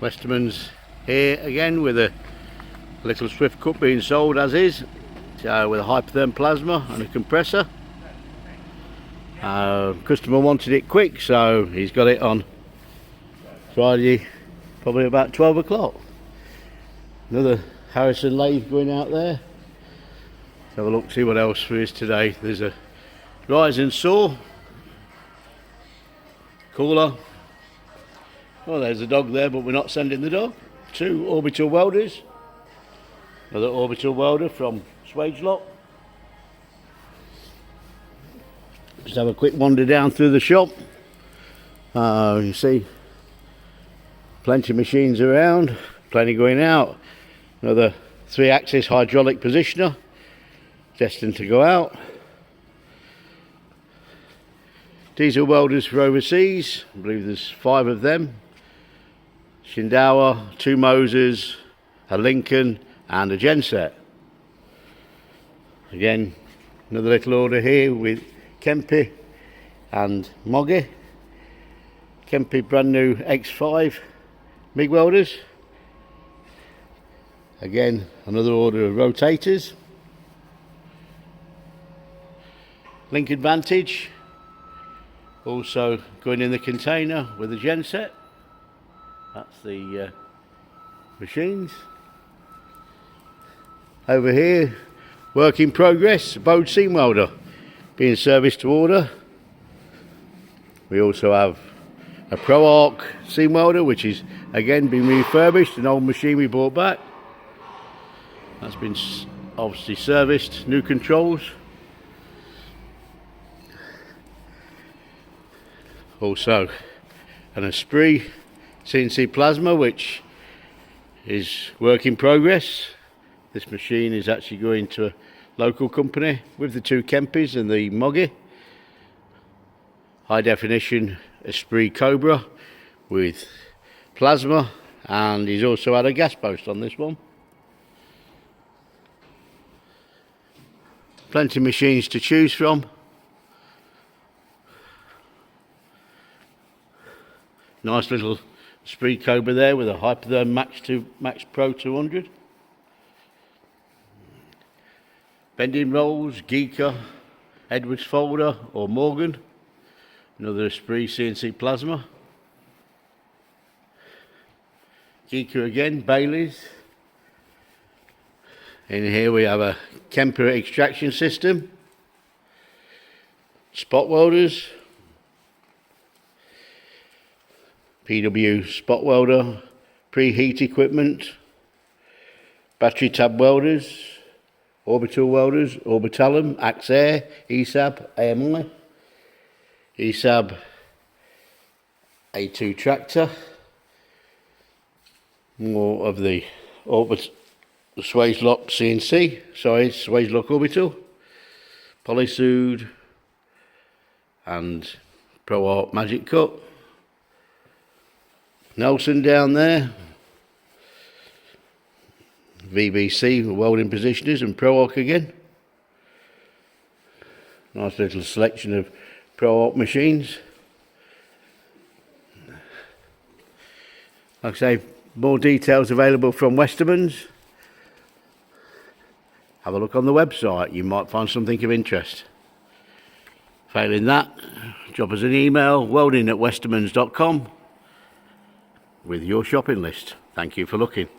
Westermans here again with a little Swift cup being sold as is, so with a hypertherm plasma and a compressor. Customer wanted it quick, so he's got it on Friday, probably about 12 o'clock. Another Harrison lathe going out there. Let's have a look, see what else there is today. There's a rise and saw, cooler. Oh, there's a dog there, but we're not sending the dog. Two orbital welders. Another orbital welder from Swagelock. Just have a quick wander down through the shop. You see plenty of machines around, plenty going out. Another 3-axis hydraulic positioner, destined to go out. Diesel welders for overseas, I believe there's 5 of them. Shindauer, 2 Mosers, a Lincoln and a genset. Again, another little order here with Kempe and Moggy. Kempe brand new X5 MIG welders. Again, another order of rotators. Lincoln Vantage, also going in the container with a genset. That's the machines. Over here, work in progress, bowed seam welder being serviced to order. We also have a Pro Arc seam welder, which is again been refurbished, an old machine we bought back. That's been obviously serviced, new controls. Also an Esprit CNC plasma, which is work in progress. This machine is actually going to a local company with the 2 Kempes and the Moggy. High definition Esprit Cobra with plasma, and he's also had a gas post on this one. Plenty of machines to choose from. Nice little Esprit Cobra there with a hypertherm Max Pro 200. Bending rolls, Geeker, Edwards folder or Morgan. Another Esprit CNC plasma. Geeker again, Bailey's. In here we have a Kemper extraction system. Spot welders. PW spot welder, preheat equipment, battery tab welders, orbital welders, Orbitalum, Axair, ESAB, AMI, ESAB A2 tractor, more of the Swagelock CNC, sorry, Swagelock orbital, Polysude and Pro Arc Magic Cut. Nelson down there, VBC welding positioners and Pro Arc again. Nice little selection of Pro Arc machines. Like I say, more details available from Westermans. Have a look on the website, you might find something of interest. Failing that, drop us an email, welding@westermans.com. with your shopping list. Thank you for looking.